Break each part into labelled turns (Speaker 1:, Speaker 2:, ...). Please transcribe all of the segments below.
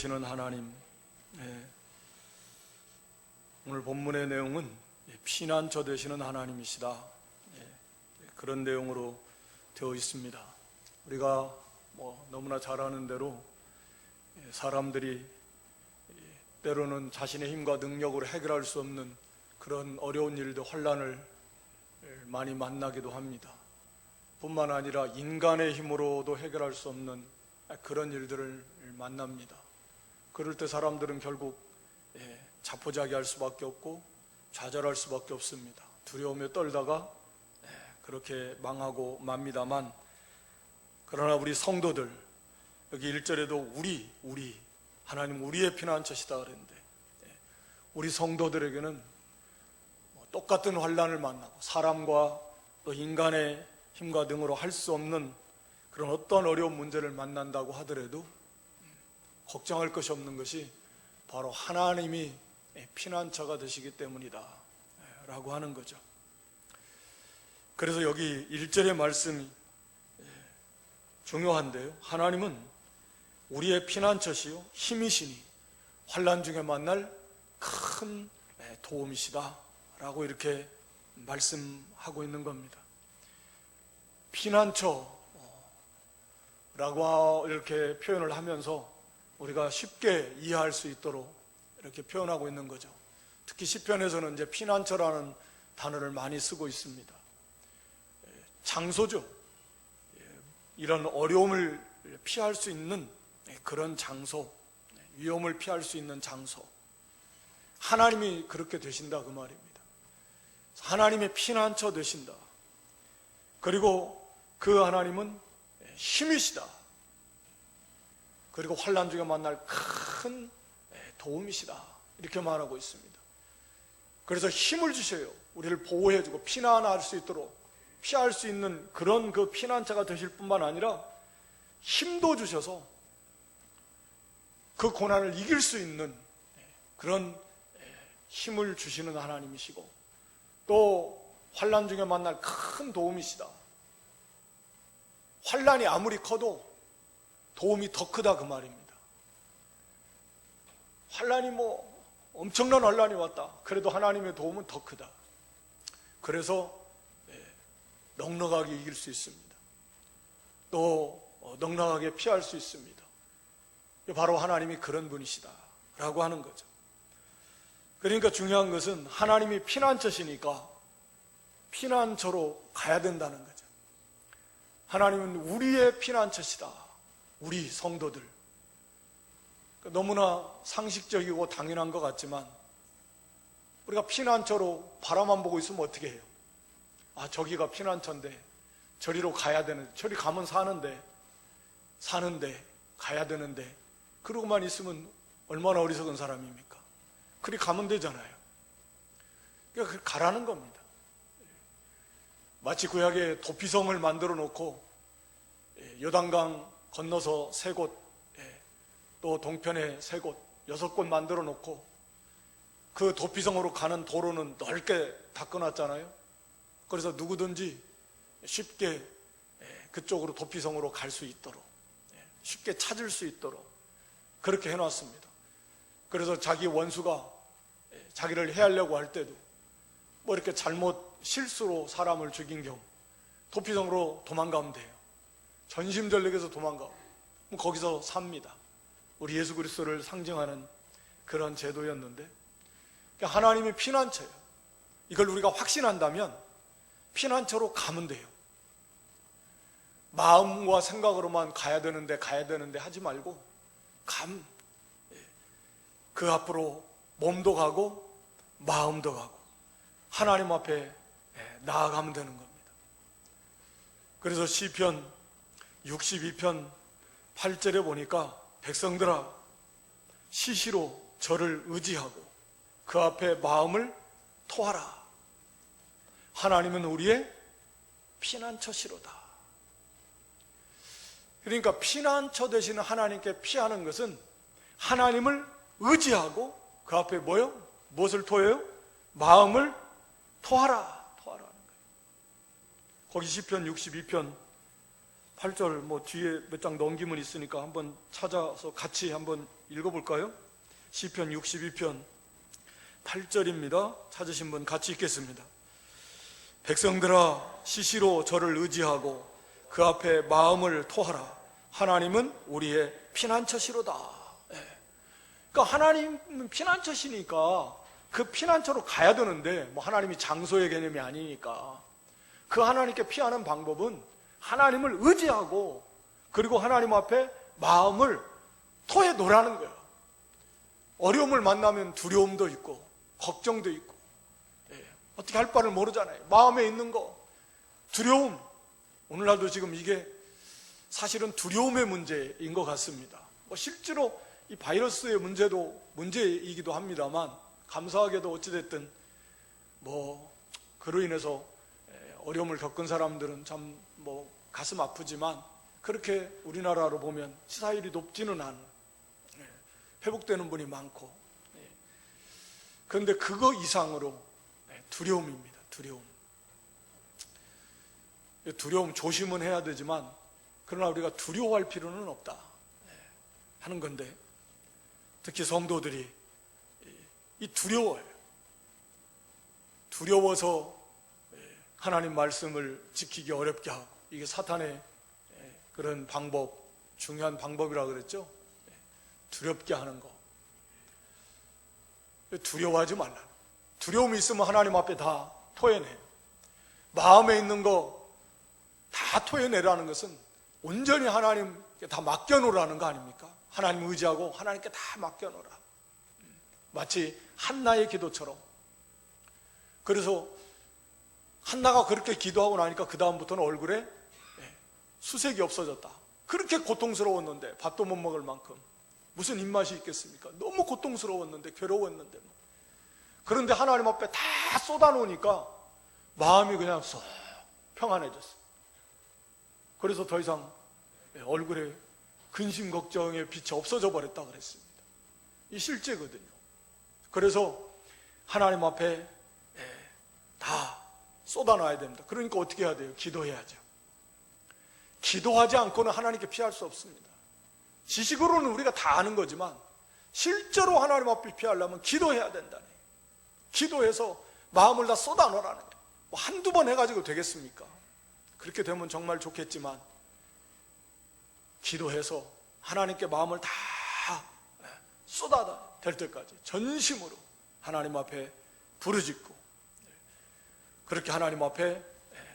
Speaker 1: 되시는 하나님, 오늘 본문의 내용은 피난처 되시는 하나님이시다, 그런 내용으로 되어 있습니다. 우리가 너무나 잘 아는 대로 사람들이 때로는 자신의 힘과 능력으로 해결할 수 없는 그런 어려운 일들, 환난을 많이 만나기도 합니다. 뿐만 아니라 인간의 힘으로도 해결할 수 없는 그런 일들을 만납니다. 그럴 때 사람들은 결국 자포자기할 수밖에 없고 좌절할 수밖에 없습니다. 두려움에 떨다가 그렇게 망하고 맙니다만, 그러나 우리 성도들, 여기 1절에도 우리 하나님 우리의 피난처시다 그랬는데, 우리 성도들에게는 똑같은 환난을 만나고 사람과 또 인간의 힘과 능으로 할 수 없는 그런 어떤 어려운 문제를 만난다고 하더라도 걱정할 것이 없는 것이 바로 하나님이 피난처가 되시기 때문이다 라고 하는 거죠. 그래서 여기 1절의 말씀이 중요한데요, 하나님은 우리의 피난처시요 힘이시니 환난 중에 만날 큰 도움이시다 라고 이렇게 말씀하고 있는 겁니다. 피난처라고 이렇게 표현을 하면서 우리가 쉽게 이해할 수 있도록 이렇게 표현하고 있는 거죠. 특히 시편에서는 이제 피난처라는 단어를 많이 쓰고 있습니다. 장소죠. 이런 어려움을 피할 수 있는 그런 장소, 위험을 피할 수 있는 장소, 하나님이 그렇게 되신다 그 말입니다. 하나님의 피난처 되신다. 그리고 그 하나님은 힘이시다. 그리고 환난 중에 만날 큰 도움이시다, 이렇게 말하고 있습니다. 그래서 힘을 주셔요. 우리를 보호해주고 피난할 수 있도록, 피할 수 있는 그런 그 피난처가 되실 뿐만 아니라 힘도 주셔서 그 고난을 이길 수 있는 그런 힘을 주시는 하나님이시고, 또 환난 중에 만날 큰 도움이시다. 환난이 아무리 커도 도움이 더 크다 그 말입니다. 환난이 엄청난 환난이 왔다, 그래도 하나님의 도움은 더 크다. 그래서 넉넉하게 이길 수 있습니다. 또 넉넉하게 피할 수 있습니다. 바로 하나님이 그런 분이시다 라고 하는 거죠. 그러니까 중요한 것은 하나님이 피난처시니까 피난처로 가야 된다는 거죠. 하나님은 우리의 피난처시다, 우리 성도들. 너무나 상식적이고 당연한 것 같지만 우리가 피난처로 바라만 보고 있으면 어떻게 해요? 저기가 피난처인데 저리로 가야 되는데, 저리 가면 사는데 가야 되는데, 그러고만 있으면 얼마나 어리석은 사람입니까? 그리 가면 되잖아요. 그러니까 가라는 겁니다. 마치 구약에 도피성을 만들어 놓고 요단강 건너서 3곳, 또 동편에 3곳, 6곳 만들어 놓고 그 도피성으로 가는 도로는 넓게 닦아놨잖아요. 그래서 누구든지 쉽게 그쪽으로 도피성으로 갈 수 있도록, 쉽게 찾을 수 있도록 그렇게 해놨습니다. 그래서 자기 원수가 자기를 해하려고 할 때도 이렇게 잘못 실수로 사람을 죽인 경우 도피성으로 도망가면 돼요. 전심전력에서 도망가고 거기서 삽니다. 우리 예수 그리스도를 상징하는 그런 제도였는데, 하나님이 피난처예요. 이걸 우리가 확신한다면 피난처로 가면 돼요. 마음과 생각으로만 가야 되는데 하지 말고 그 앞으로 몸도 가고 마음도 가고 하나님 앞에 나아가면 되는 겁니다. 그래서 시편 62편 8절에 보니까, 백성들아 시시로 저를 의지하고 그 앞에 마음을 토하라. 하나님은 우리의 피난처시로다. 그러니까 피난처 되시는 하나님께 피하는 것은 하나님을 의지하고 그 앞에 무엇을 토해요? 마음을 토하라 하는 거예요. 거기 시편 62편 8절 뒤에 몇 장 넘기면 있으니까 한번 찾아서 같이 한번 읽어볼까요? 시편 62편 8절입니다. 찾으신 분 같이 읽겠습니다. 백성들아, 시시로 저를 의지하고 그 앞에 마음을 토하라. 하나님은 우리의 피난처시로다. 그러니까 하나님은 피난처시니까 그 피난처로 가야 되는데, 뭐 하나님이 장소의 개념이 아니니까 그 하나님께 피하는 방법은 하나님을 의지하고, 그리고 하나님 앞에 마음을 토해 놓으라는 거예요. 어려움을 만나면 두려움도 있고 걱정도 있고, 어떻게 할 바를 모르잖아요. 마음에 있는 거, 두려움. 오늘날도 지금 이게 사실은 두려움의 문제인 것 같습니다. 뭐 실제로 이 바이러스의 문제도 문제이기도 합니다만, 감사하게도 어찌됐든 뭐 그로 인해서 어려움을 겪은 사람들은 참 뭐 가슴 아프지만, 그렇게 우리나라로 보면 치사율이 높지는 않은, 회복되는 분이 많고, 그런데 그거 이상으로 두려움입니다. 두려움 조심은 해야 되지만, 그러나 우리가 두려워할 필요는 없다 하는 건데, 특히 성도들이 이 두려워서 하나님 말씀을 지키기 어렵게 하고, 이게 사탄의 그런 방법, 중요한 방법이라고 그랬죠. 두렵게 하는 거. 두려워하지 말라. 두려움이 있으면 하나님 앞에 다 토해내요. 마음에 있는 거 다 토해내라는 것은 온전히 하나님께 다 맡겨놓으라는 거 아닙니까? 하나님 의지하고 하나님께 다 맡겨놓으라. 마치 한나의 기도처럼. 그래서 한나가 그렇게 기도하고 나니까 그 다음부터는 얼굴에 수색이 없어졌다. 그렇게 고통스러웠는데, 밥도 못 먹을 만큼 무슨 입맛이 있겠습니까? 너무 고통스러웠는데, 괴로웠는데. 그런데 하나님 앞에 다 쏟아놓으니까 마음이 그냥 쏙 평안해졌어요. 그래서 더 이상 얼굴에 근심 걱정의 빛이 없어져 버렸다 그랬습니다. 이 실제거든요. 그래서 하나님 앞에 다 쏟아놔야 됩니다. 그러니까 어떻게 해야 돼요? 기도해야죠. 기도하지 않고는 하나님께 피할 수 없습니다. 지식으로는 우리가 다 아는 거지만 실제로 하나님 앞에 피하려면 기도해야 된다니. 기도해서 마음을 다 쏟아놓으라는 거예요. 뭐 한두 번 해가지고 되겠습니까? 그렇게 되면 정말 좋겠지만, 기도해서 하나님께 마음을 다 쏟아다 될 때까지 전심으로 하나님 앞에 부르짖고, 그렇게 하나님 앞에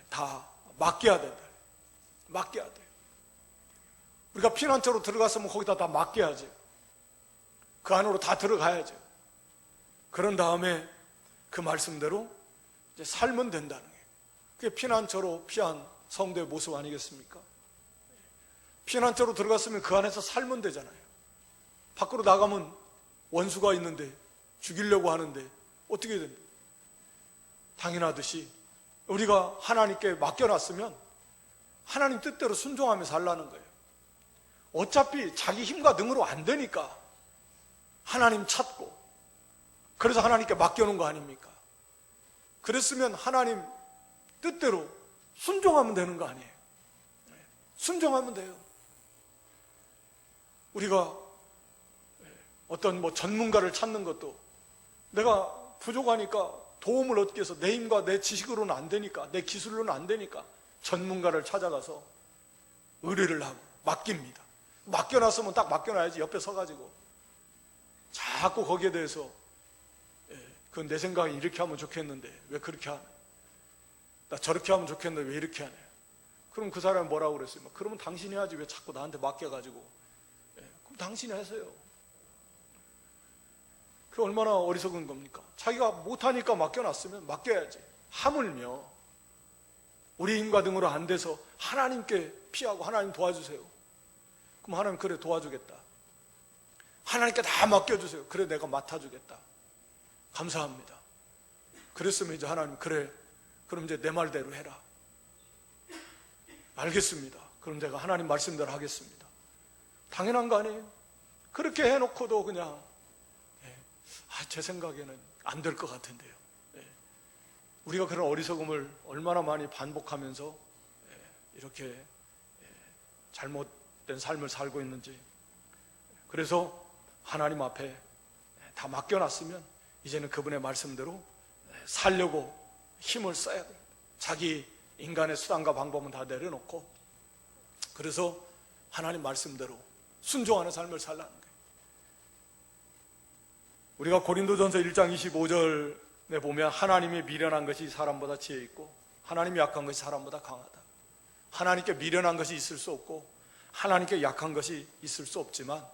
Speaker 1: 다 맡겨야 된다. 맡겨야 돼요. 우리가 피난처로 들어갔으면 거기다 다 맡겨야죠. 그 안으로 다 들어가야죠. 그런 다음에 그 말씀대로 이제 살면 된다는 거예요. 그게 피난처로 피한 성도의 모습 아니겠습니까? 피난처로 들어갔으면 그 안에서 살면 되잖아요. 밖으로 나가면 원수가 있는데 죽이려고 하는데 어떻게 됩니까? 당연하듯이 우리가 하나님께 맡겨놨으면 하나님 뜻대로 순종하며 살라는 거예요. 어차피 자기 힘과 능으로 안 되니까 하나님 찾고, 그래서 하나님께 맡겨놓은 거 아닙니까? 그랬으면 하나님 뜻대로 순종하면 되는 거 아니에요? 순종하면 돼요. 우리가 어떤 뭐 전문가를 찾는 것도, 내가 부족하니까 도움을 얻기 위해서 내 힘과 내 지식으로는 안 되니까, 내 기술로는 안 되니까 전문가를 찾아가서 의뢰를 하고 맡깁니다. 맡겨놨으면 딱 맡겨놔야지. 옆에 서가지고 자꾸 거기에 대해서 그건 내 생각에 이렇게 하면 좋겠는데 왜 그렇게 하네, 나 저렇게 하면 좋겠는데 왜 이렇게 하네. 그럼 그 사람이 뭐라고 그랬어요? 그러면 당신이 하지 왜 자꾸 나한테 맡겨가지고. 그럼 당신이 하세요. 그게 얼마나 어리석은 겁니까? 자기가 못하니까 맡겨놨으면 맡겨야지. 하물며 우리 힘과 등으로 안 돼서 하나님께 피하고 하나님 도와주세요. 그럼 하나님 그래 도와주겠다. 하나님께 다 맡겨주세요. 그래 내가 맡아주겠다. 감사합니다. 그랬으면 이제 하나님 그래 그럼 이제 내 말대로 해라. 알겠습니다. 그럼 내가 하나님 말씀대로 하겠습니다. 당연한 거 아니에요? 그렇게 해놓고도 그냥 제 생각에는 안 될 것 같은데요. 우리가 그런 어리석음을 얼마나 많이 반복하면서 이렇게 잘못된 삶을 살고 있는지. 그래서 하나님 앞에 다 맡겨놨으면 이제는 그분의 말씀대로 살려고 힘을 써야 돼요. 자기 인간의 수단과 방법은 다 내려놓고, 그래서 하나님 말씀대로 순종하는 삶을 살라는 거예요. 우리가 고린도전서 1장 25절에 보면 하나님이 미련한 것이 사람보다 지혜 있고 하나님이 약한 것이 사람보다 강하다. 하나님께 미련한 것이 있을 수 없고 하나님께 약한 것이 있을 수 없지만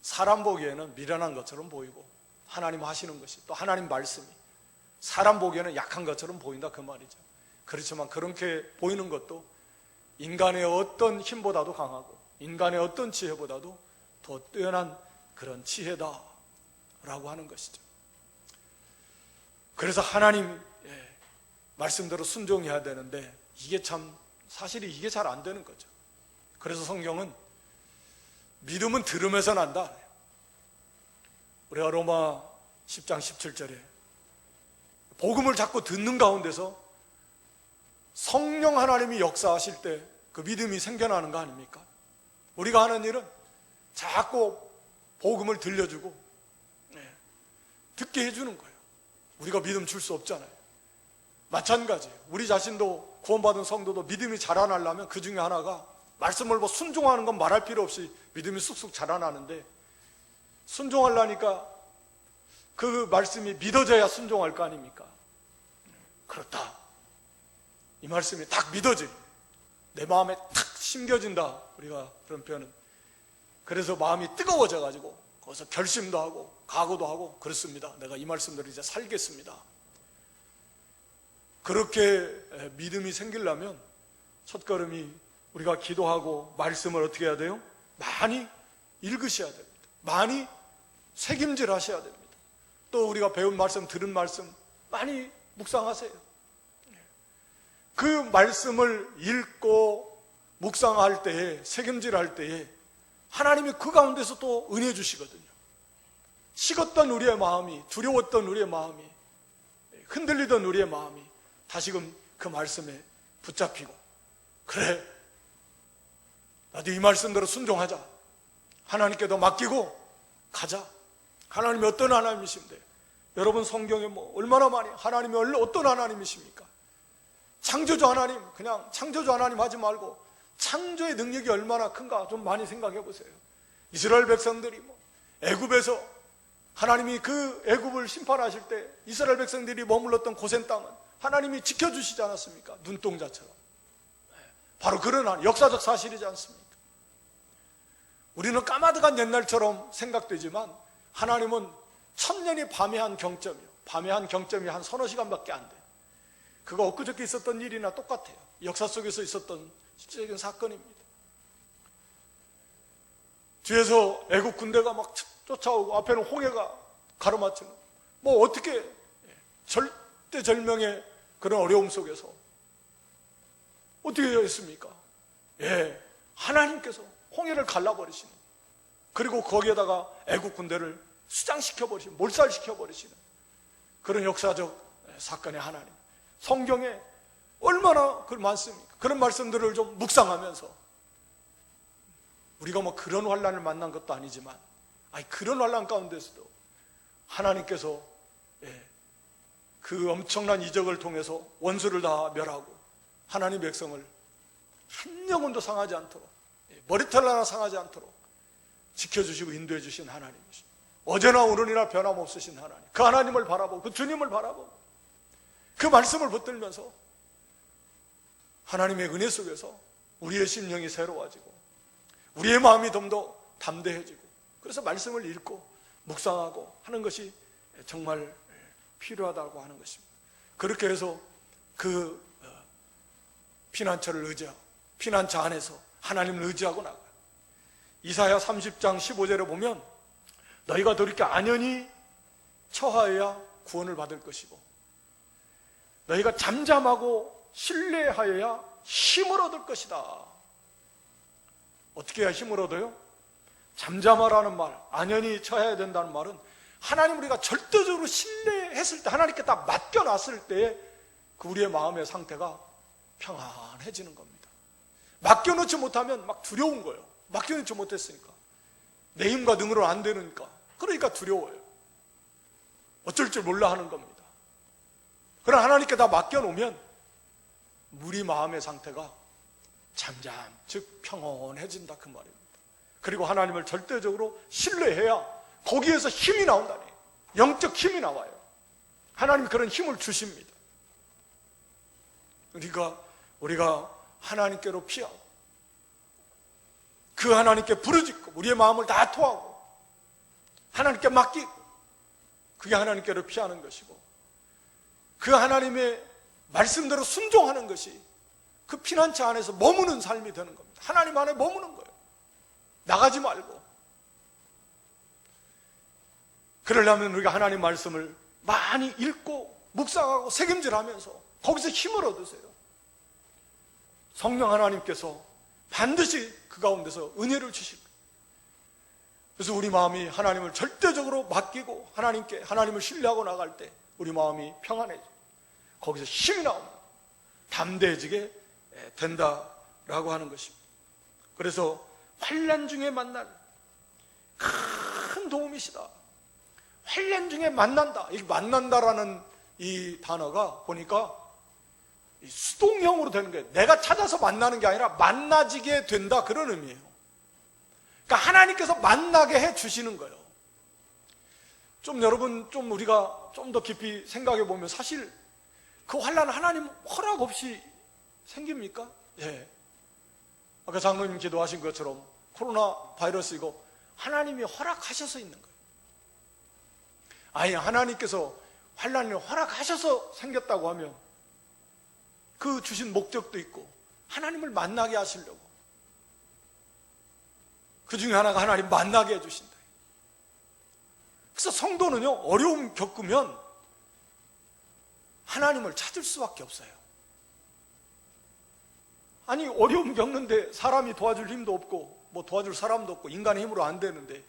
Speaker 1: 사람 보기에는 미련한 것처럼 보이고 하나님 하시는 것이, 또 하나님 말씀이 사람 보기에는 약한 것처럼 보인다, 그 말이죠. 그렇지만 그렇게 보이는 것도 인간의 어떤 힘보다도 강하고 인간의 어떤 지혜보다도 더 뛰어난 그런 지혜다라고 하는 것이죠. 그래서 하나님 말씀대로 순종해야 되는데 이게 참 사실이 이게 잘 안 되는 거죠. 그래서 성경은 믿음은 들음에서 난다. 우리가 로마 10장 17절에 복음을 자꾸 듣는 가운데서 성령 하나님이 역사하실 때 그 믿음이 생겨나는 거 아닙니까? 우리가 하는 일은 자꾸 복음을 들려주고 듣게 해주는 거예요. 우리가 믿음 줄 수 없잖아요. 마찬가지예요. 우리 자신도 구원받은 성도도 믿음이 자라나려면 그 중에 하나가 말씀을 순종하는 건 말할 필요 없이 믿음이 쑥쑥 자라나는데, 순종하려니까 그 말씀이 믿어져야 순종할 거 아닙니까? 그렇다. 이 말씀이 딱 믿어져, 내 마음에 탁 심겨진다. 우리가 그런 표현은, 그래서 마음이 뜨거워져 가지고 거기서 결심도 하고 각오도 하고, 그렇습니다, 내가 이 말씀대로 이제 살겠습니다. 그렇게 믿음이 생기려면 첫걸음이 우리가 기도하고 말씀을 어떻게 해야 돼요? 많이 읽으셔야 됩니다. 많이 새김질 하셔야 됩니다. 또 우리가 배운 말씀, 들은 말씀 많이 묵상하세요. 그 말씀을 읽고 묵상할 때에, 새김질할 때에 하나님이 그 가운데서 또 은혜 주시거든요. 식었던 우리의 마음이, 두려웠던 우리의 마음이, 흔들리던 우리의 마음이 다시금 그 말씀에 붙잡히고, 그래, 나도 이 말씀대로 순종하자, 하나님께도 맡기고 가자. 하나님이 어떤 하나님이신데, 여러분 성경에 얼마나 많이 하나님이 어떤 하나님이십니까? 창조주 하나님, 그냥 창조주 하나님 하지 말고 창조의 능력이 얼마나 큰가 좀 많이 생각해 보세요. 이스라엘 백성들이 애굽에서 하나님이 그 애굽을 심판하실 때 이스라엘 백성들이 머물렀던 고센 땅은 하나님이 지켜주시지 않았습니까? 눈동자처럼. 바로 그런 역사적 사실이지 않습니까? 우리는 까마득한 옛날처럼 생각되지만 하나님은 천년이 밤의 한 경점이요, 밤의 한 경점이 한 서너 시간밖에 안 돼요. 그거 엊그저께 있었던 일이나 똑같아요. 역사 속에서 있었던 실제적인 사건입니다. 뒤에서 애국 군대가 막 쫓아오고 앞에는 홍해가 가로막히는, 어떻게 절대절명의 그런 어려움 속에서 어떻게 했습니까? 하나님께서 홍해를 갈라버리시는, 그리고 거기에다가 애국 군대를 수장시켜버리시는, 몰살시켜버리시는 그런 역사적 사건의 하나님, 성경에 얼마나 많습니까? 그런 말씀들을 좀 묵상하면서 우리가 그런 환난을 만난 것도 아니지만, 그런 환난 가운데서도 하나님께서 그 엄청난 이적을 통해서 원수를 다 멸하고 하나님 백성을 한 영혼도 상하지 않도록, 머리털 하나 상하지 않도록 지켜주시고 인도해 주신 하나님이십니다. 어제나 오늘이나 변함없으신 하나님, 그 하나님을 바라보고 그 주님을 바라보고 그 말씀을 붙들면서 하나님의 은혜 속에서 우리의 심령이 새로워지고 우리의 마음이 좀 더 담대해지고, 그래서 말씀을 읽고 묵상하고 하는 것이 정말 필요하다고 하는 것입니다. 그렇게 해서 그 피난처를 의지하고 피난처 안에서 하나님을 의지하고 나가요. 이사야 30장 15절에 보면 너희가 돌이켜 안연히 처하여야 구원을 받을 것이고 너희가 잠잠하고 신뢰하여야 힘을 얻을 것이다. 어떻게 해야 힘을 얻어요? 잠잠하라는 말, 안연히 처해야 된다는 말은 하나님 우리가 절대적으로 신뢰했을 때, 하나님께 다 맡겨놨을 때에 그 우리의 마음의 상태가 평안해지는 겁니다. 맡겨놓지 못하면 막 두려운 거예요. 맡겨놓지 못했으니까, 내 힘과 능으로는 안 되니까 그러니까 두려워요. 어쩔 줄 몰라 하는 겁니다. 그러나 하나님께 다 맡겨놓으면 우리 마음의 상태가 잠잠, 즉 평온해진다 그 말입니다. 그리고 하나님을 절대적으로 신뢰해야 거기에서 힘이 나온다니, 영적 힘이 나와요. 하나님이 그런 힘을 주십니다. 그러니까 우리가 하나님께로 피하고 그 하나님께 부르짖고 우리의 마음을 다 토하고 하나님께 맡기고, 그게 하나님께로 피하는 것이고, 그 하나님의 말씀대로 순종하는 것이 그 피난처 안에서 머무는 삶이 되는 겁니다. 하나님 안에 머무는 거예요. 나가지 말고. 그러려면 우리가 하나님 말씀을 많이 읽고 묵상하고 새김질하면서 거기서 힘을 얻으세요. 성령 하나님께서 반드시 그 가운데서 은혜를 주실 거예요. 그래서 우리 마음이 하나님을 절대적으로 맡기고 하나님을 신뢰하고 나갈 때 우리 마음이 평안해져요. 거기서 힘이 나옵니다. 담대해지게 된다라고 하는 것입니다. 그래서 환난 중에 만날 큰 도움이시다. 환난 중에 만난다. 이 만난다라는 이 단어가 보니까 수동형으로 되는 거예요. 내가 찾아서 만나는 게 아니라 만나지게 된다, 그런 의미예요. 그러니까 하나님께서 만나게 해 주시는 거예요. 좀 여러분, 좀 우리가 좀 더 깊이 생각해 보면 사실 그 환난 하나님 허락 없이 생깁니까? 예. 아까 장로님 기도하신 것처럼 코로나 바이러스 이거 하나님이 허락하셔서 있는 거예요. 아니, 하나님께서 환난을 허락하셔서 생겼다고 하면 그 주신 목적도 있고 하나님을 만나게 하시려고, 그 중에 하나가 하나님 만나게 해주신다. 그래서 성도는요, 어려움 겪으면 하나님을 찾을 수밖에 없어요. 아니, 어려움 겪는데 사람이 도와줄 힘도 없고 뭐 도와줄 사람도 없고 인간의 힘으로 안 되는데,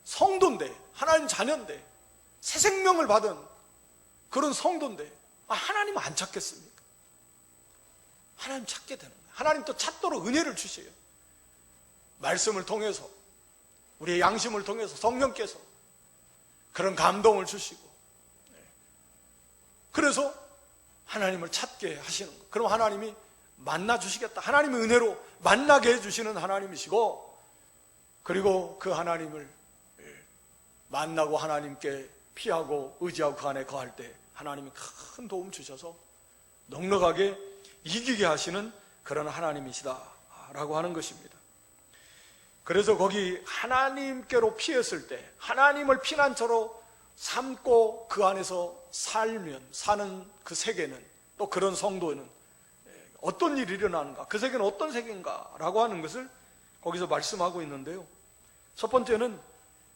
Speaker 1: 성도인데, 하나님 자녀인데, 새 생명을 받은 그런 성도인데 하나님 안 찾겠습니까? 하나님 찾게 되는 거예요. 하나님 또 찾도록 은혜를 주셔요. 말씀을 통해서, 우리의 양심을 통해서 성령께서 그런 감동을 주시고, 그래서 하나님을 찾게 하시는 거예요. 그럼 하나님이 만나 주시겠다. 하나님의 은혜로 만나게 해주시는 하나님이시고, 그리고 그 하나님을 만나고 하나님께 피하고 의지하고 그 안에 거할 때 하나님이 큰 도움 주셔서 넉넉하게 이기게 하시는 그런 하나님이시다라고 하는 것입니다. 그래서 거기 하나님께로 피했을 때, 하나님을 피난처로 삼고 그 안에서 사는 그 세계는, 또 그런 성도는 어떤 일이 일어나는가, 그 세계는 어떤 세계인가 라고 하는 것을 거기서 말씀하고 있는데요, 첫 번째는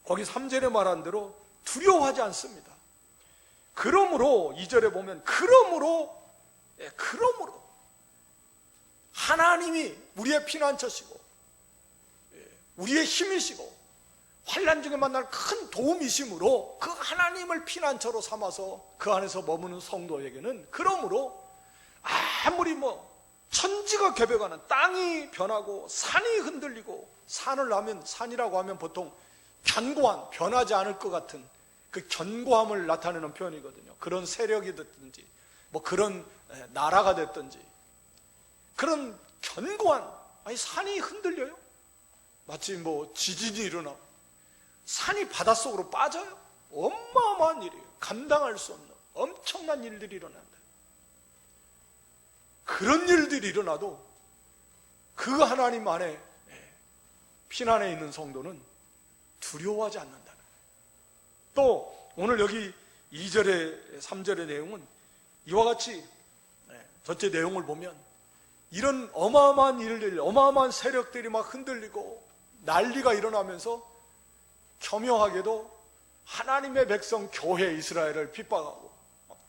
Speaker 1: 거기 3절에 말한 대로 두려워하지 않습니다. 그러므로 2절에 보면 그러므로 하나님이 우리의 피난처시고 우리의 힘이시고 환난 중에 만날 큰 도움이심으로 그 하나님을 피난처로 삼아서 그 안에서 머무는 성도에게는, 그러므로 아무리 천지가 개벽하는, 땅이 변하고 산이 흔들리고, 산이라고 하면 보통 견고한, 변하지 않을 것 같은 그 견고함을 나타내는 표현이거든요. 그런 세력이 됐든지 그런 나라가 됐든지, 그런 견고한, 산이 흔들려요? 마치 지진이 일어나고 산이 바닷속으로 빠져요? 어마어마한 일이에요. 감당할 수 없는 엄청난 일들이 일어난다. 그런 일들이 일어나도 그 하나님 안에 피난해 있는 성도는 두려워하지 않는다는 거예요. 또 오늘 여기 2절에 3절의 내용은 이와 같이 전체 내용을 보면 이런 어마어마한 일들, 어마어마한 세력들이 막 흔들리고 난리가 일어나면서 교묘하게도 하나님의 백성 교회 이스라엘을 핍박하고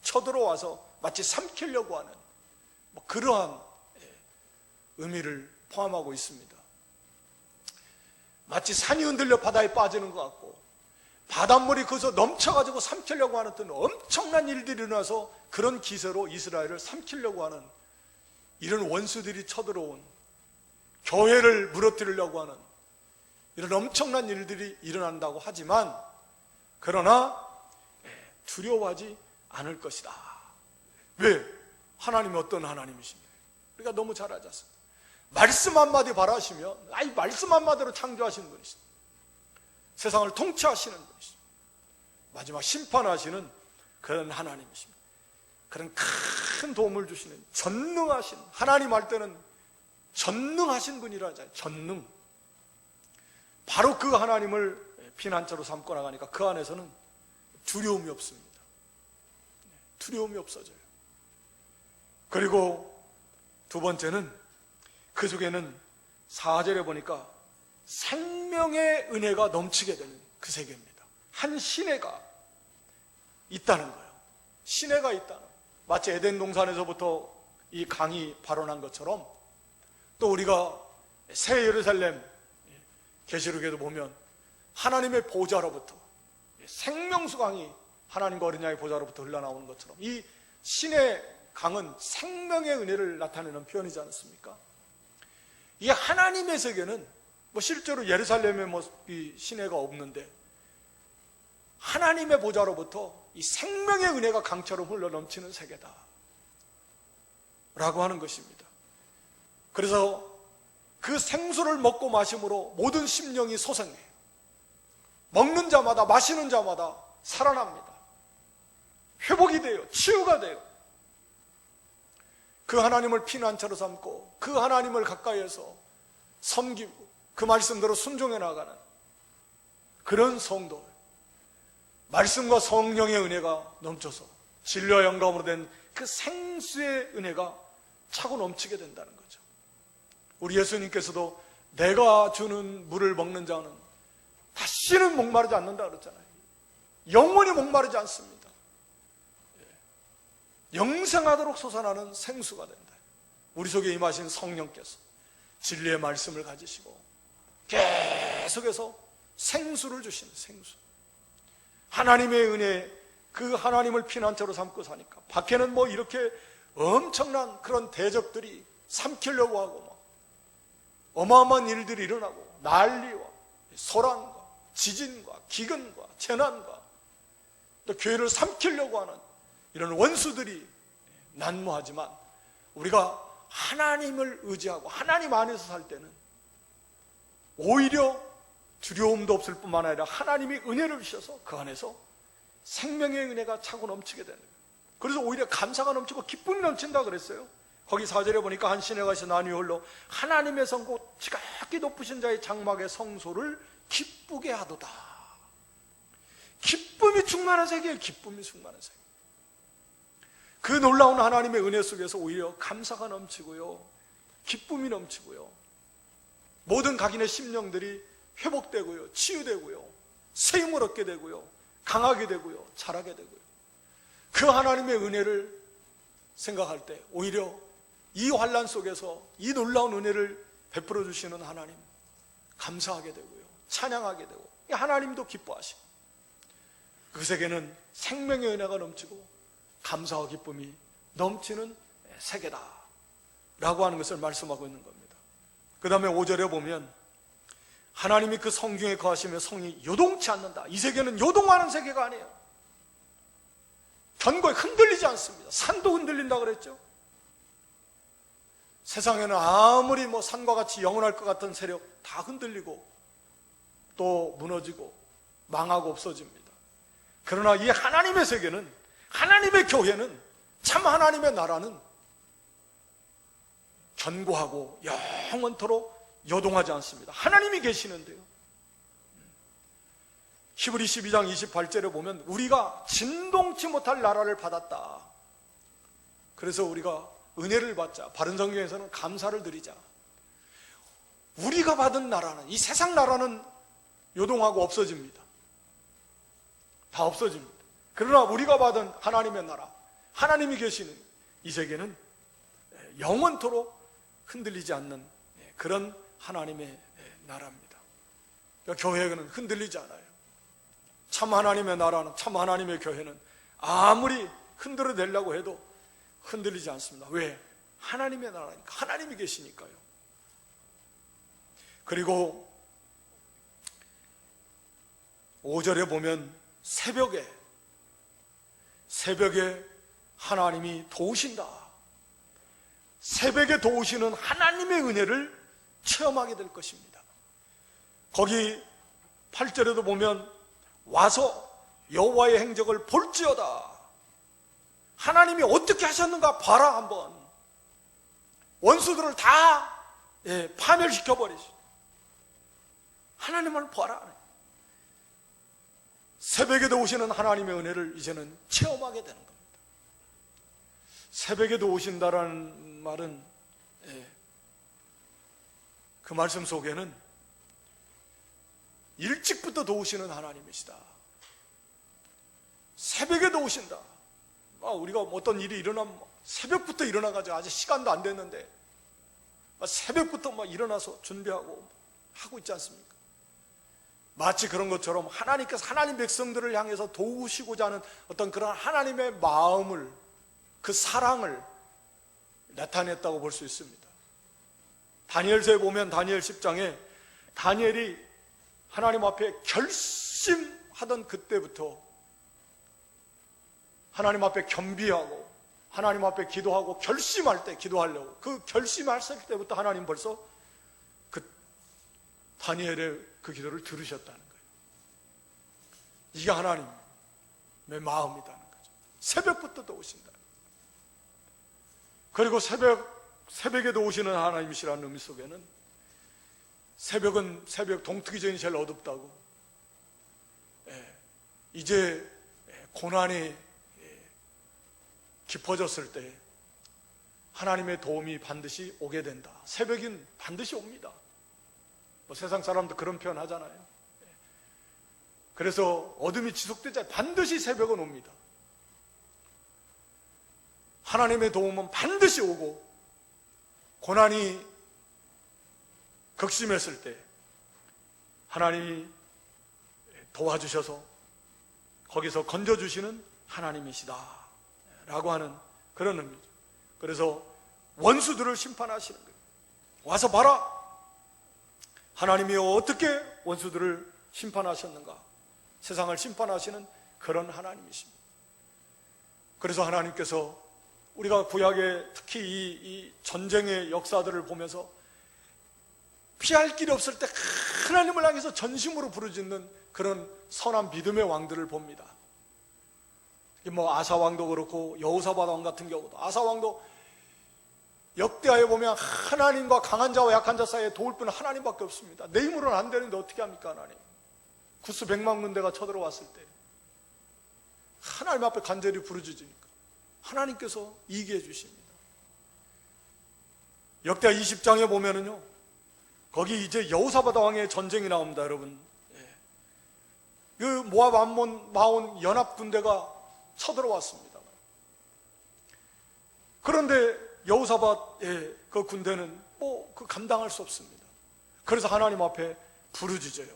Speaker 1: 쳐들어와서 마치 삼키려고 하는 그러한 의미를 포함하고 있습니다. 마치 산이 흔들려 바다에 빠지는 것 같고 바닷물이 거기서 넘쳐가지고 삼키려고 하는 어떤 엄청난 일들이 일어나서 그런 기세로 이스라엘을 삼키려고 하는 이런 원수들이 쳐들어온, 교회를 무너뜨리려고 하는 이런 엄청난 일들이 일어난다고 하지만 그러나 두려워하지 않을 것이다. 왜? 하나님이 어떤 하나님이십니까? 우리가 너무 잘 알지 않습니까? 말씀 한마디 바라시면 말씀 한마디로 창조하시는 분이십니다. 세상을 통치하시는 분이십니다. 마지막 심판하시는 그런 하나님이십니다. 그런 큰 도움을 주시는 전능하신, 하나님 할 때는 전능하신 분이라 하잖아요. 전능. 바로 그 하나님을 피난처로 삼고 나가니까 그 안에서는 두려움이 없습니다. 두려움이 없어져요. 그리고 두 번째는 그 속에는 4절에 보니까 생명의 은혜가 넘치게 되는 그 세계입니다. 한 시내가 있다는 거예요. 시내가 있다는 거예요. 마치 에덴 동산에서부터 이 강이 발원한 것처럼 또 우리가 새 예루살렘 계시록에도 보면 하나님의 보좌로부터 생명수 강이 하나님과 어린 양의 보좌로부터 흘러나오는 것처럼 이 신의 강은 생명의 은혜를 나타내는 표현이지 않습니까? 이 하나님의 세계는 실제로 예루살렘에 이 시내가 없는데 하나님의 보좌로부터 이 생명의 은혜가 강처럼 흘러넘치는 세계다 라고 하는 것입니다. 그래서 그 생수를 먹고 마심으로 모든 심령이 소생해요. 먹는 자마다 마시는 자마다 살아납니다. 회복이 돼요. 치유가 돼요. 그 하나님을 피난처로 삼고 그 하나님을 가까이에서 섬기고 그 말씀대로 순종해 나가는 그런 성도, 말씀과 성령의 은혜가 넘쳐서 진리와 영감으로 된 그 생수의 은혜가 차고 넘치게 된다는 거죠. 우리 예수님께서도 내가 주는 물을 먹는 자는 다시는 목마르지 않는다 그랬잖아요. 영원히 목마르지 않습니다. 영생하도록 솟아나는 생수가 된다. 우리 속에 임하신 성령께서 진리의 말씀을 가지시고 계속해서 생수를 주시는 생수. 하나님의 은혜, 그 하나님을 피난처로 삼고 사니까 밖에는 이렇게 엄청난 그런 대적들이 삼키려고 하고 어마어마한 일들이 일어나고 난리와 소란과 지진과 기근과 재난과 또 교회를 삼키려고 하는 이런 원수들이 난무하지만 우리가 하나님을 의지하고 하나님 안에서 살 때는 오히려 두려움도 없을 뿐만 아니라 하나님이 은혜를 주셔서 그 안에서 생명의 은혜가 차고 넘치게 되는 거예요. 그래서 오히려 감사가 넘치고 기쁨이 넘친다 그랬어요. 거기 4절에 보니까 한 시내가 있어 나뉘어 흘러 하나님의 성고 지극히 높으신 자의 장막의 성소를 기쁘게 하도다. 기쁨이 충만한 세계예요. 기쁨이 충만한 세계. 그 놀라운 하나님의 은혜 속에서 오히려 감사가 넘치고요, 기쁨이 넘치고요, 모든 각인의 심령들이 회복되고요, 치유되고요, 세임을 얻게 되고요, 강하게 되고요, 자라게 되고요. 그 하나님의 은혜를 생각할 때 오히려 이 환난 속에서 이 놀라운 은혜를 베풀어 주시는 하나님 감사하게 되고요, 찬양하게 되고 하나님도 기뻐하시고 그 세계는 생명의 은혜가 넘치고 감사와 기쁨이 넘치는 세계다 라고 하는 것을 말씀하고 있는 겁니다. 그 다음에 5절에 보면 하나님이 그 성중에 거하시며 성이 요동치 않는다. 이 세계는 요동하는 세계가 아니에요. 견고히 흔들리지 않습니다. 산도 흔들린다 그랬죠. 세상에는 아무리 산과 같이 영원할 것 같은 세력 다 흔들리고 또 무너지고 망하고 없어집니다. 그러나 이 하나님의 세계는, 하나님의 교회는, 참 하나님의 나라는 견고하고 영원토록 요동하지 않습니다. 하나님이 계시는데요. 히브리 12장 28절에 보면 우리가 진동치 못할 나라를 받았다. 그래서 우리가 은혜를 받자. 바른 성경에서는 감사를 드리자. 우리가 받은 나라는, 이 세상 나라는 요동하고 없어집니다. 다 없어집니다. 그러나 우리가 받은 하나님의 나라, 하나님이 계시는 이 세계는 영원토록 흔들리지 않는 그런 하나님의 나라입니다. 그러니까 교회는 흔들리지 않아요. 참 하나님의 나라는, 참 하나님의 교회는 아무리 흔들어내려고 해도 흔들리지 않습니다. 왜? 하나님의 나라니까, 하나님이 계시니까요. 그리고 5절에 보면 새벽에 하나님이 도우신다. 새벽에 도우시는 하나님의 은혜를 체험하게 될 것입니다. 거기 8절에도 보면 와서 여호와의 행적을 볼지어다. 하나님이 어떻게 하셨는가 봐라. 한번 원수들을 다 파멸시켜버리시. 하나님을 봐라. 새벽에도 오시는 하나님의 은혜를 이제는 체험하게 되는 겁니다. 새벽에도 오신다라는 말은 그 말씀 속에는 일찍부터 도우시는 하나님이시다. 새벽에도 오신다. 우리가 어떤 일이 일어나면 새벽부터 일어나가지고 아직 시간도 안 됐는데 새벽부터 일어나서 준비하고 하고 있지 않습니까? 마치 그런 것처럼 하나님께서 하나님 백성들을 향해서 도우시고자 하는 어떤 그런 하나님의 마음을, 그 사랑을 나타냈다고 볼 수 있습니다. 다니엘서에 보면 다니엘 10장에 다니엘이 하나님 앞에 결심하던 그때부터 하나님 앞에 겸비하고 하나님 앞에 기도하고 결심할 때 기도하려고 그 결심했을 때부터 하나님 벌써 그 다니엘의 그 기도를 들으셨다는 거예요. 이게 하나님의 마음이라는 거죠. 새벽부터 오신다. 그리고 새벽에도 오시는 하나님이시라는 의미 속에는 새벽은 새벽 동트기 전이 제일 어둡다고. 이제 고난이 깊어졌을 때 하나님의 도움이 반드시 오게 된다. 새벽은 반드시 옵니다. 세상 사람도 그런 표현 하잖아요. 그래서 어둠이 지속되자 반드시 새벽은 옵니다. 하나님의 도움은 반드시 오고 고난이 극심했을 때 하나님이 도와주셔서 거기서 건져주시는 하나님이시다 라고 하는 그런 의미죠. 그래서 원수들을 심판하시는 거예요. 와서 봐라. 하나님이 어떻게 원수들을 심판하셨는가. 세상을 심판하시는 그런 하나님이십니다. 그래서 하나님께서 우리가 구약의 특히 이 전쟁의 역사들을 보면서 피할 길이 없을 때 하나님을 향해서 전심으로 부르짖는 그런 선한 믿음의 왕들을 봅니다. 아사 왕도 그렇고 여호사밧 왕 같은 경우도 아사 왕도 역대하에 보면 하나님과 강한 자와 약한 자 사이에 도울 분은 하나님밖에 없습니다. 내 힘으로는 안 되는데 어떻게 합니까? 하나님 구스 100만 군대가 쳐들어왔을 때 하나님 앞에 간절히 부르짖으니까 하나님께서 이기게 해주십니다. 역대하 20장에 보면은요 거기 이제 여호사밧 왕의 전쟁이 나옵니다. 여러분 그 모압 암몬 마온 연합 군대가 쳐들어왔습니다. 그런데 여호사밧의 그 군대는 그 감당할 수 없습니다. 그래서 하나님 앞에 부르짖어요.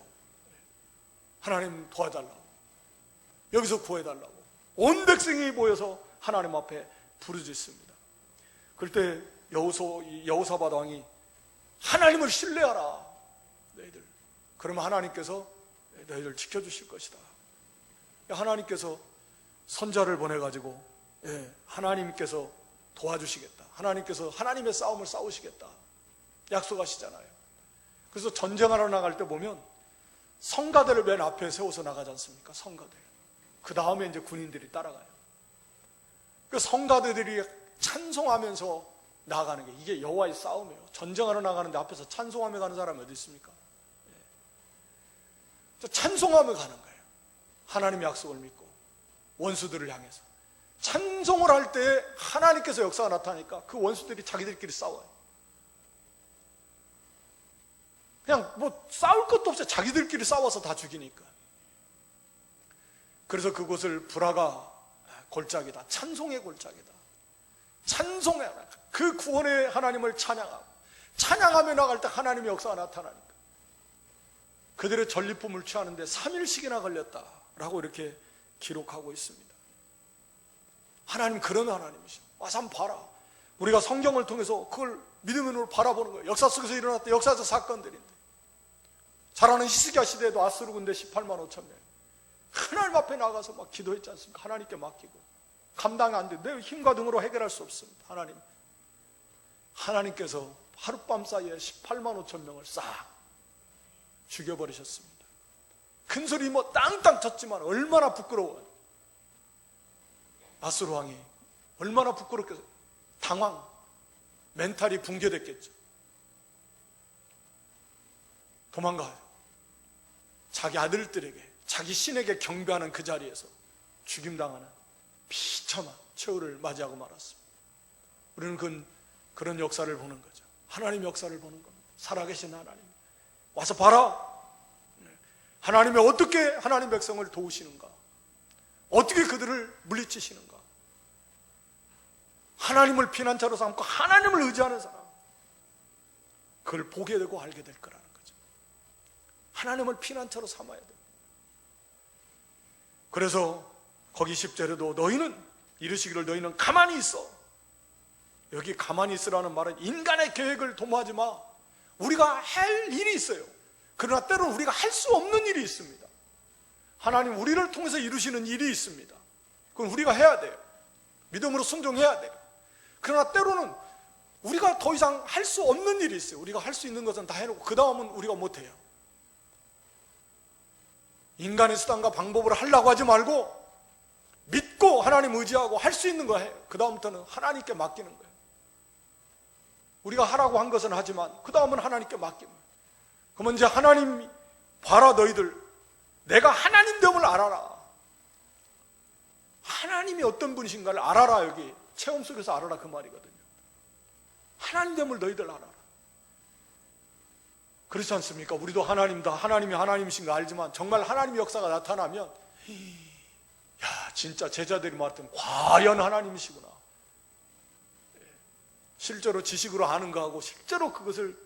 Speaker 1: 하나님 도와달라고, 여기서 구해달라고 온 백성이 모여서 하나님 앞에 부르짖습니다. 그럴 때 여호사밧 왕이 하나님을 신뢰하라 너희들. 그러면 하나님께서 너희들 지켜주실 것이다. 하나님께서 선자를 보내가지고 하나님께서 도와주시겠다. 하나님께서 하나님의 싸움을 싸우시겠다 약속하시잖아요. 그래서 전쟁하러 나갈 때 보면 성가대를 맨 앞에 세워서 나가지 않습니까? 성가대. 그 다음에 이제 군인들이 따라가요. 그 성가대들이 찬송하면서 나가는 게 이게 여호와의 싸움이에요. 전쟁하러 나가는데 앞에서 찬송하며 가는 사람이 어디 있습니까? 찬송하며 가는 거예요. 하나님의 약속을 믿고 원수들을 향해서 찬송을 할 때 하나님께서 역사가 나타나니까 그 원수들이 자기들끼리 싸워요. 그냥 싸울 것도 없어요. 자기들끼리 싸워서 다 죽이니까. 그래서 그곳을 불화가 골짜기다, 찬송의 골짜기다. 찬송해, 그 구원의 하나님을 찬양하며 나갈 때 하나님의 역사가 나타나니까 그들의 전리품을 취하는데 3일씩이나 걸렸다라고 이렇게 기록하고 있습니다. 하나님 그런 하나님이시죠. 와서 한번 봐라. 우리가 성경을 통해서 그걸 믿음의 눈으로 바라보는 거예요. 역사 속에서 일어났던 역사적 사건들인데 잘 아는 히스기야 시대에도 아수르 군대 18만 5천 명 하나님 앞에 나가서 막 기도했지 않습니까? 하나님께 맡기고. 감당이 안 돼. 내 힘과 등으로 해결할 수 없습니다. 하나님께서 하룻밤 사이에 18만 5천 명을 싹 죽여버리셨습니다. 큰 소리 뭐 땅땅 쳤지만 얼마나 부끄러워요. 아수르 왕이 얼마나 부끄럽게 당황, 멘탈이 붕괴됐겠죠. 도망가요. 자기 아들들에게, 자기 신에게 경배하는 그 자리에서 죽임당하는 비참한 최후를 맞이하고 말았습니다. 우리는 그런 역사를 보는 거죠. 하나님 역사를 보는 겁니다. 살아계신 하나님 와서 봐라. 하나님이 어떻게 하나님 백성을 도우시는가, 어떻게 그들을 물리치시는가. 하나님을 피난처로 삼고 하나님을 의지하는 사람, 그걸 보게 되고 알게 될 거라는 거죠. 하나님을 피난처로 삼아야 돼요. 그래서 거기 10절에도 너희는 이르시기를 너희는 가만히 있어. 여기 가만히 있으라는 말은 인간의 계획을 도모하지 마. 우리가 할 일이 있어요. 그러나 때로는 우리가 할 수 없는 일이 있습니다. 하나님 우리를 통해서 이루시는 일이 있습니다. 그건 우리가 해야 돼요. 믿음으로 순종해야 돼요. 그러나 때로는 우리가 더 이상 할 수 없는 일이 있어요. 우리가 할 수 있는 것은 다 해놓고 그 다음은 우리가 못해요. 인간의 수단과 방법으로 하려고 하지 말고 믿고 하나님 의지하고 할 수 있는 거 해요. 그 다음부터는 하나님께 맡기는 거예요. 우리가 하라고 한 것은 하지만 그 다음은 하나님께 맡기는 거예요. 그러면 이제 하나님 봐라 너희들, 내가 하나님됨을 알아라. 하나님이 어떤 분이신가를 알아라. 여기 체험 속에서 알아라 그 말이거든요. 하나님됨을 너희들 알아라. 그렇지 않습니까? 우리도 하나님다, 하나님이 하나님이신 거 알지만 정말 하나님의 역사가 나타나면 야, 진짜 제자들이 말했던 과연 하나님이시구나. 실제로 지식으로 아는 거하고 실제로 그것을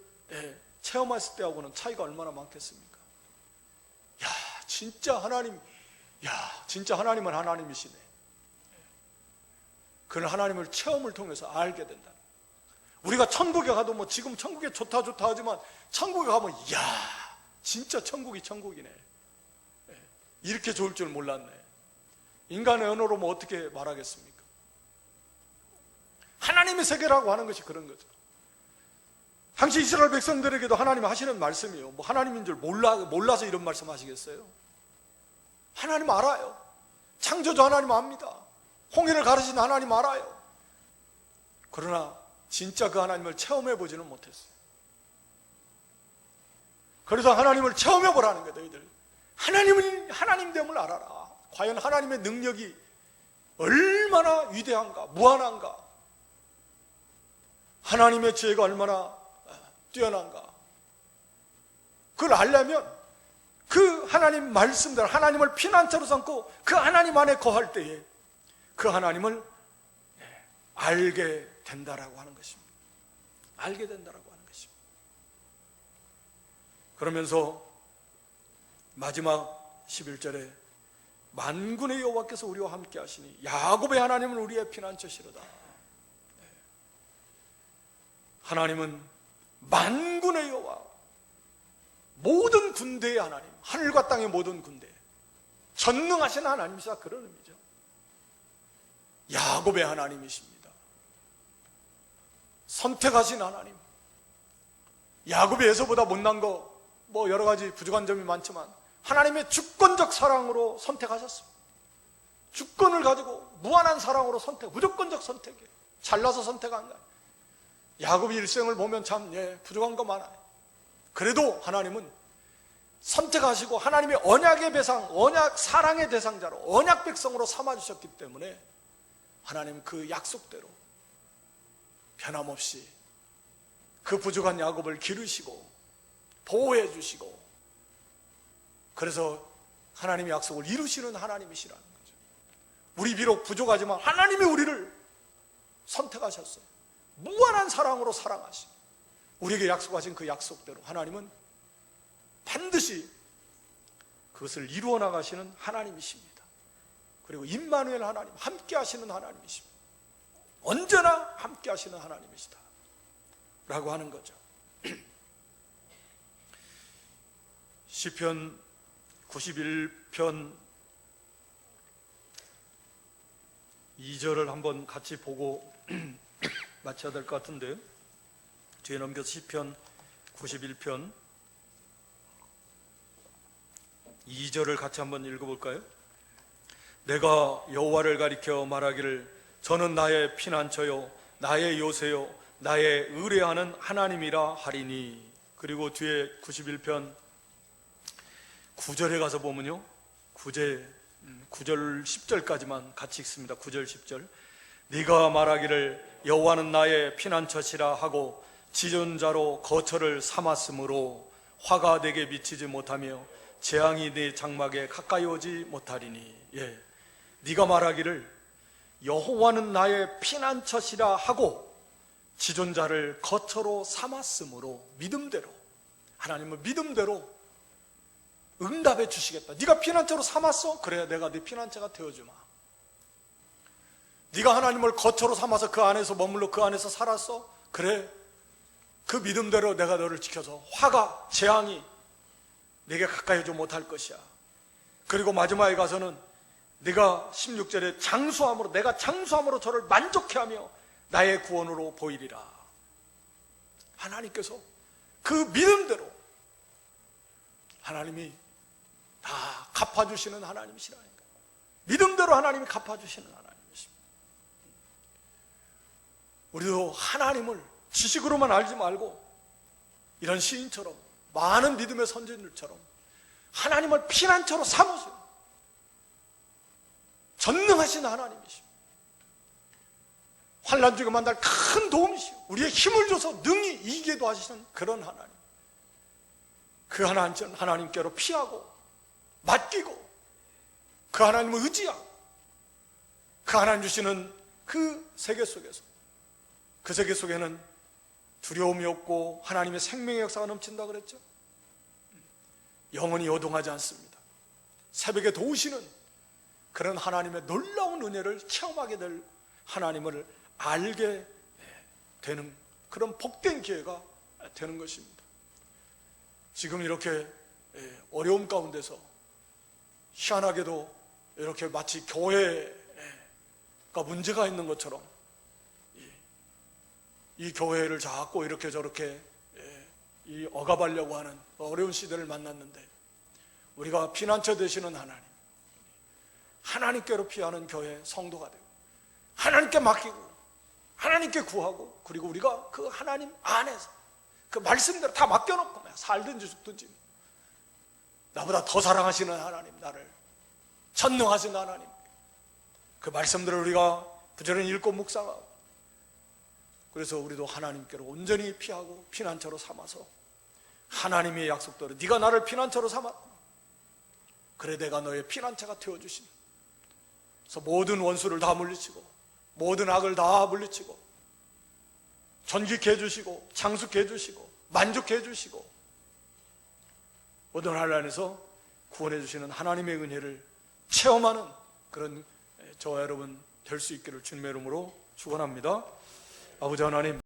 Speaker 1: 체험했을 때하고는 차이가 얼마나 많겠습니까? 야, 진짜 하나님, 진짜 하나님은 하나님이시네. 그런 하나님을 체험을 통해서 알게 된다. 우리가 천국에 가도 뭐 지금 천국에 좋다 하지만 천국에 가면 진짜 천국이 천국이네. 이렇게 좋을 줄 몰랐네. 인간의 언어로 뭐 어떻게 말하겠습니까? 하나님의 세계라고 하는 것이 그런 거죠. 당시 이스라엘 백성들에게도 하나님이 하시는 말씀이요. 뭐 하나님인 줄 몰라서 이런 말씀 하시겠어요? 하나님 알아요. 창조주 하나님 압니다. 홍해를 가르신 하나님 알아요. 그러나 진짜 그 하나님을 체험해보지는 못했어요. 그래서 하나님을 체험해보라는 거예요. 너희들 하나님됨을 알아라. 과연 하나님의 능력이 얼마나 위대한가, 무한한가, 하나님의 지혜가 얼마나 뛰어난가. 그걸 알려면 그 하나님 말씀대로 하나님을 피난처로 삼고 그 하나님 안에 거할 때에 그 하나님을 알게 된다라고 하는 것입니다. 알게 된다라고 하는 것입니다. 그러면서 마지막 11절에 만군의 여호와께서 우리와 함께 하시니 야곱의 하나님은 우리의 피난처시로다. 하나님은 만군의 여호와, 모든 군대의 하나님, 하늘과 땅의 모든 군대, 전능하신 하나님이시다, 그런 의미죠. 야곱의 하나님이십니다. 선택하신 하나님. 야곱이 에서보다 못난 거 뭐 여러 가지 부족한 점이 많지만 하나님의 주권적 사랑으로 선택하셨습니다. 주권을 가지고 무한한 사랑으로 무조건적 선택이에요. 잘나서 선택한 거예요. 야곱의 일생을 보면 참 부족한 거 많아요. 그래도 하나님은 선택하시고 하나님의 언약의 배상, 언약 사랑의 대상자로 언약 백성으로 삼아주셨기 때문에 하나님 그 약속대로 변함없이 그 부족한 야곱을 기르시고 보호해 주시고, 그래서 하나님의 약속을 이루시는 하나님이시라는 거죠. 우리 비록 부족하지만 하나님이 우리를 선택하셨어요. 무한한 사랑으로 사랑하시고 우리에게 약속하신 그 약속대로 하나님은 반드시 그것을 이루어 나가시는 하나님이십니다. 그리고 임마누엘 하나님, 함께 하시는 하나님이십니다. 언제나 함께 하시는 하나님이시다 라고 하는 거죠. 시편 91편
Speaker 2: 2절을 한번 같이 보고 마쳐야 될 것 같은데, 뒤에 넘겨서 시편 91편 2절을 같이 한번 읽어볼까요? 내가 여호와를 가리켜 말하기를 저는 나의 피난처요 나의 요새요 나의 의뢰하는 하나님이라 하리니. 그리고 뒤에 91편 9절에 가서 보면요, 9절 10절까지만 같이 읽습니다. 9절 10절. 네가 말하기를 여호와는 나의 피난처시라 하고 지존자로 거처를 삼았으므로 화가 내게 미치지 못하며 재앙이 네 장막에 가까이 오지 못하리니. 예, 네가 말하기를 여호와는 나의 피난처시라 하고 지존자를 거처로 삼았으므로, 믿음대로, 하나님은 믿음대로 응답해 주시겠다. 네가 피난처로 삼았어? 그래, 내가 네 피난처가 되어주마. 네가 하나님을 거처로 삼아서 그 안에서 머물러 그 안에서 살았어? 그래, 그 믿음대로 내가 너를 지켜서 화가, 재앙이 내게 가까이 오지 못할 것이야. 그리고 마지막에 가서는 네가 16절에 장수함으로, 내가 장수함으로 저를 만족해하며 나의 구원으로 보이리라. 하나님께서 그 믿음대로 하나님이 다 갚아주시는 하나님이시라니까. 믿음대로 하나님이 갚아주시는 하나님이십니다. 우리도 하나님을 지식으로만 알지 말고 이런 시인처럼, 많은 믿음의 선진들처럼 하나님을 피난처로 삼으시는 전능하신 하나님이십니다. 환난 중에 만날 큰 도움이시오. 우리의 힘을 줘서 능히 이기게도 하시는 그런 하나님. 그 하나님께로 피하고 맡기고 그 하나님을 의지하고 그 하나님 주시는 그 세계 속에서, 그 세계 속에는 두려움이 없고 하나님의 생명의 역사가 넘친다 그랬죠. 영원히 요동하지 않습니다. 새벽에 도우시는 그런 하나님의 놀라운 은혜를 체험하게 될 하나님을 알게 되는 그런 복된 기회가 되는 것입니다. 지금 이렇게 어려움 가운데서 희한하게도 이렇게 마치 교회가 문제가 있는 것처럼 이 교회를 자꾸 이렇게 저렇게 억압하려고 하는 어려운 시대를 만났는데, 우리가 피난처 되시는 하나님, 하나님께로 피하는 교회 성도가 되고 하나님께 맡기고 하나님께 구하고, 그리고 우리가 그 하나님 안에서 그 말씀대로 다 맡겨놓고 살든지 죽든지, 나보다 더 사랑하시는 하나님, 나를 전능하신 하나님, 그 말씀들을 우리가 부지런히 읽고 묵상하고, 그래서 우리도 하나님께로 온전히 피하고 피난처로 삼아서 하나님의 약속대로 네가 나를 피난처로 삼았구나, 그래 내가 너의 피난처가 되어주신, 그래서 모든 원수를 다 물리치고 모든 악을 다 물리치고 존귀케 해주시고 장수케 해주시고 만족케 해주시고 모든 하늘 안에서 구원해 주시는 하나님의 은혜를 체험하는 그런 저와 여러분 될 수 있기를 주님의 이름으로 축원합니다. 아버지 하나님,